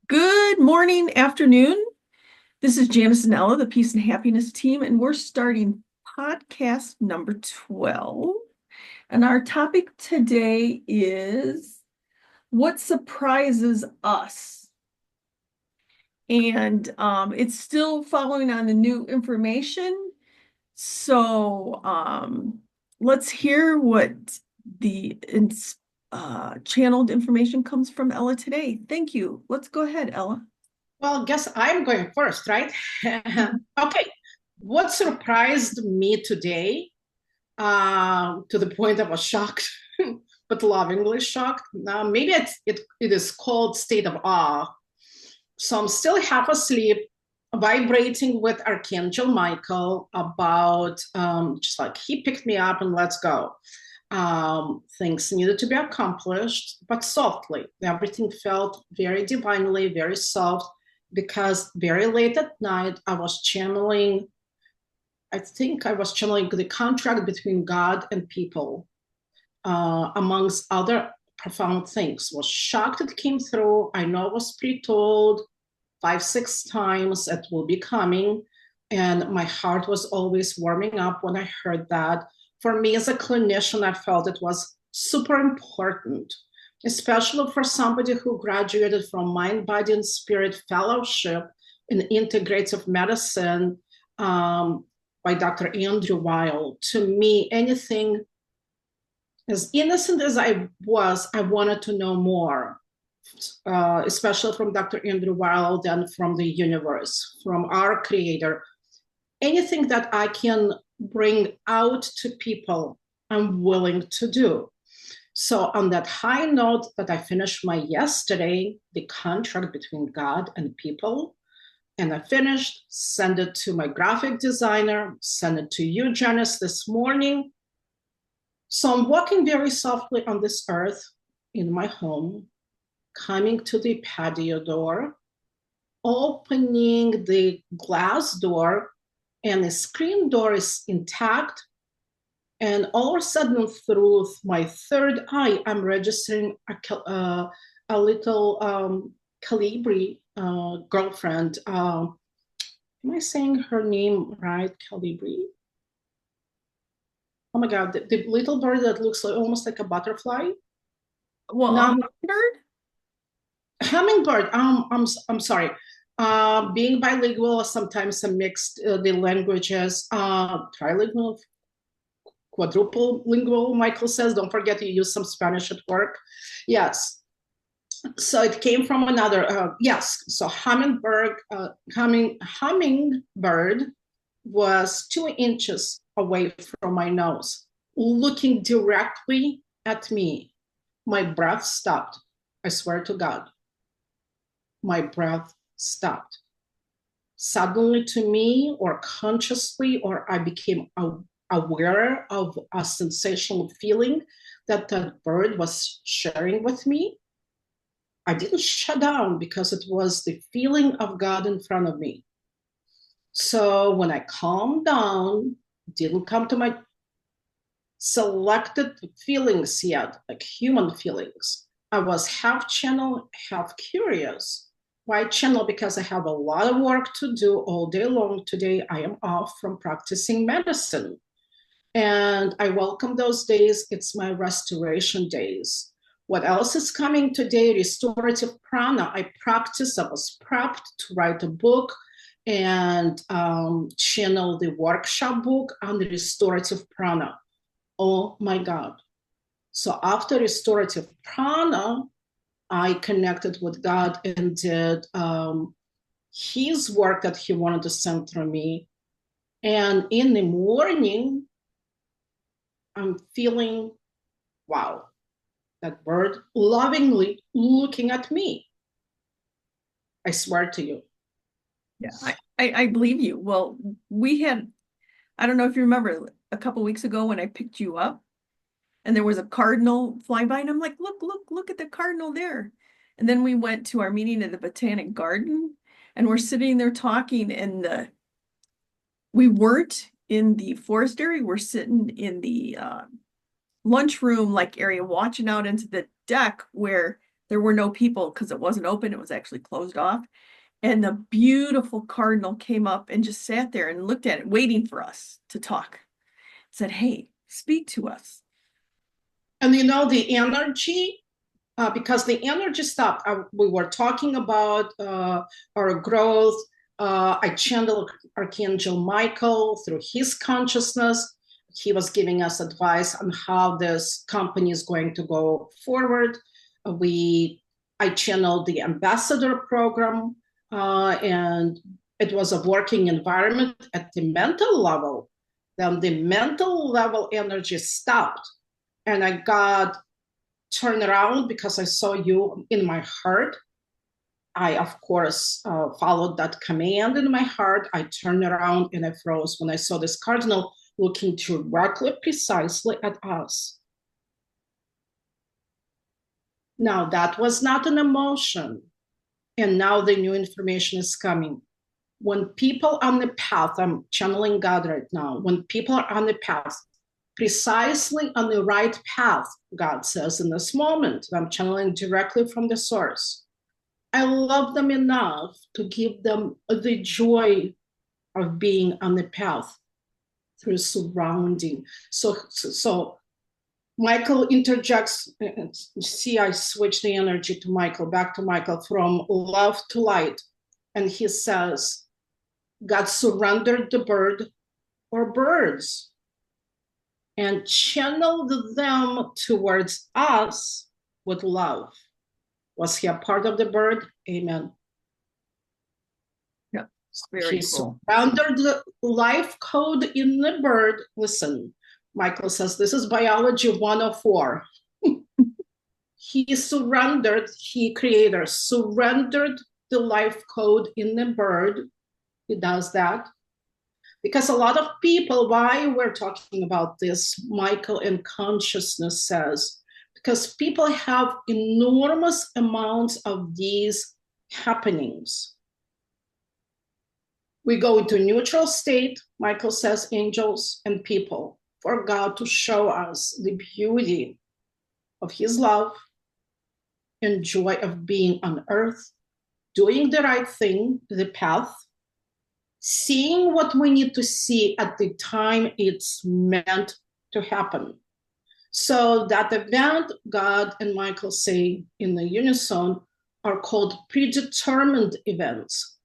Good morning, afternoon. This is Janice and Ella, the Peace and Happiness team, and we're starting podcast number 12. And our topic today is what surprises us. And it's still following on the new information. So let's hear what the channeled information comes from Ella today. Thank you. Let's go ahead, Ella. Well, guess I'm going first, right? Okay. What surprised me today, to the point I was shocked, but lovingly shocked. Now, maybe it is called state of awe. So I'm still half asleep, vibrating with Archangel Michael about just like he picked me up and let's go. Things needed to be accomplished, but softly. Everything felt very divinely, very soft, because very late at night, I think I was channeling the contract between God and people, amongst other profound things. Was shocked it came through. I know I was pre-told 5, 6 times it will be coming. And my heart was always warming up when I heard that. For me as a clinician, I felt it was super important, especially for somebody who graduated from Mind, Body, and Spirit Fellowship in Integrative Medicine, by Dr. Andrew Weil. To me, anything as innocent as I was, I wanted to know more, especially from Dr. Andrew Weil, then from the universe, from our creator. Anything that I can bring out to people, I'm willing to do. So, on that high note, that I finished my yesterday, the contract between God and people, and I finished, send it to my graphic designer, send it to you, Janice, this morning. So I'm walking very softly on this earth in my home, coming to the patio door, opening the glass door, and the screen door is intact. And all of a sudden, through my third eye, I'm registering a little Calibri girlfriend. Am I saying her name right? Calibri? Oh my God, the little bird that looks like, almost like a butterfly. Well, No, Hummingbird? hummingbird. I'm sorry. Being bilingual, sometimes I mixed the languages. Trilingual, quadruple lingual. Michael says, don't forget to use some Spanish at work. Yes. So it came from another. Yes. So hummingbird was 2 inches away from my nose, looking directly at me. My breath stopped. I swear to God, my breath stopped. Suddenly, to me, or consciously, or I became aware of a sensational feeling that that bird was sharing with me. I didn't shut down because it was the feeling of God in front of me. So when I calmed down, didn't come to my selected feelings yet, like human feelings. I was half channel, half curious. Why channel? Because I have a lot of work to do all day long. Today, I am off from practicing medicine. And I welcome those days. It's my restoration days. What else is coming today? Restorative prana. I practice. I was prepped to write a book and channel the workshop book on the restorative prana. Oh my God. So after restorative prana, I connected with God and did his work that he wanted to send through me. And in the morning, I'm feeling, wow, that bird lovingly looking at me. I swear to you. Yeah, I believe you. Well, we had, I don't know if you remember a couple weeks ago when I picked you up and there was a cardinal flying by, and I'm like, look at the cardinal there. And then we went to our meeting at the Botanic Garden and we're sitting there talking, and we weren't in the forest area, we're sitting in the lunchroom like area watching out into the deck where There were no people because it wasn't open. It was actually closed off. And the beautiful cardinal came up and just sat there and looked at it, waiting for us to talk. Said, "Hey, speak to us." And you know, the energy, because the energy stopped. We were talking about our growth. I channeled Archangel Michael through his consciousness. He was giving us advice on how this company is going to go forward. I channeled the ambassador program, and it was a working environment at the mental level. Then the mental level energy stopped, and I got turned around because I saw you in my heart. I, of course, followed that command in my heart. I turned around and I froze when I saw this cardinal looking directly, precisely at us. Now, that was not an emotion. And now the new information is coming. When people on the path, I'm channeling God right now, when people are on the path, precisely on the right path, God says in this moment, I'm channeling directly from the source. I love them enough to give them the joy of being on the path through surrounding. So Michael interjects. See, I switch the energy to Michael, back to Michael, from love to light. And he says, God surrendered the bird or birds and channeled them towards us with love. Was he a part of the bird? Amen. Yeah, very He cool. surrendered the life code in the bird. Listen, Michael says this is biology 104. Creator surrendered the life code in the bird. He does that because a lot of people, why we're talking about this, Michael in consciousness says, because people have enormous amounts of these happenings. We go into neutral state, Michael says, angels and people, for God to show us the beauty of his love and joy of being on earth, doing the right thing, the path, seeing what we need to see at the time it's meant to happen. So that event, God and Michael say in the unison, are called predetermined events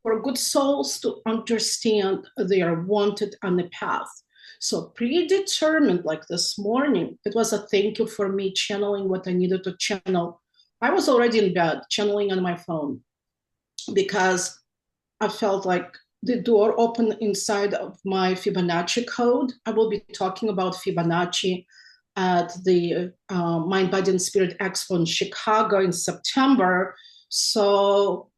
for good souls to understand they are wanted on the path. So predetermined, like this morning, it was a thank you for me channeling what I needed to channel. I was already in bed channeling on my phone because I felt like the door opened inside of my Fibonacci code. I will be talking about Fibonacci at the Mind, Body, and Spirit Expo in Chicago in September. So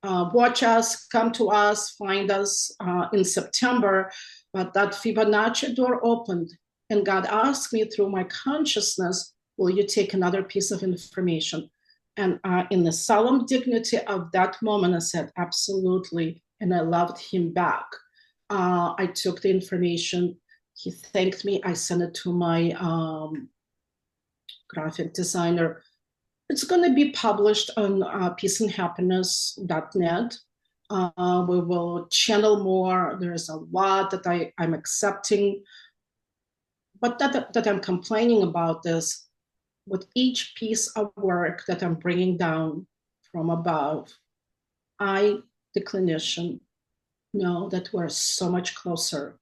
watch us, come to us, find us in September. But that Fibonacci door opened, and God asked me through my consciousness, will you take another piece of information? And in the solemn dignity of that moment, I said, absolutely. And I loved him back. I took the information. He thanked me. I sent it to my graphic designer. It's going to be published on peaceandhappiness.net. We will channel more. There's a lot that I'm accepting, but that I'm complaining about this. With each piece of work that I'm bringing down from above, I, the clinician, know that we're so much closer,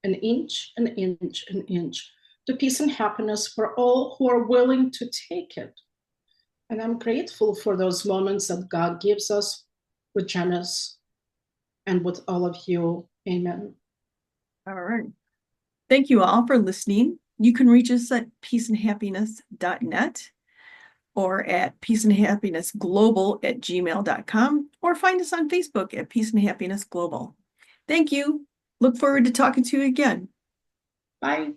an inch, an inch, an inch, to peace and happiness for all who are willing to take it. And I'm grateful for those moments that God gives us with Janice and with all of you. Amen. All right. Thank you all for listening. You can reach us at peaceandhappiness.net or at peaceandhappinessglobal@gmail.com, or find us on Facebook at Peace and Happiness Global. Thank you. Look forward to talking to you again. Bye.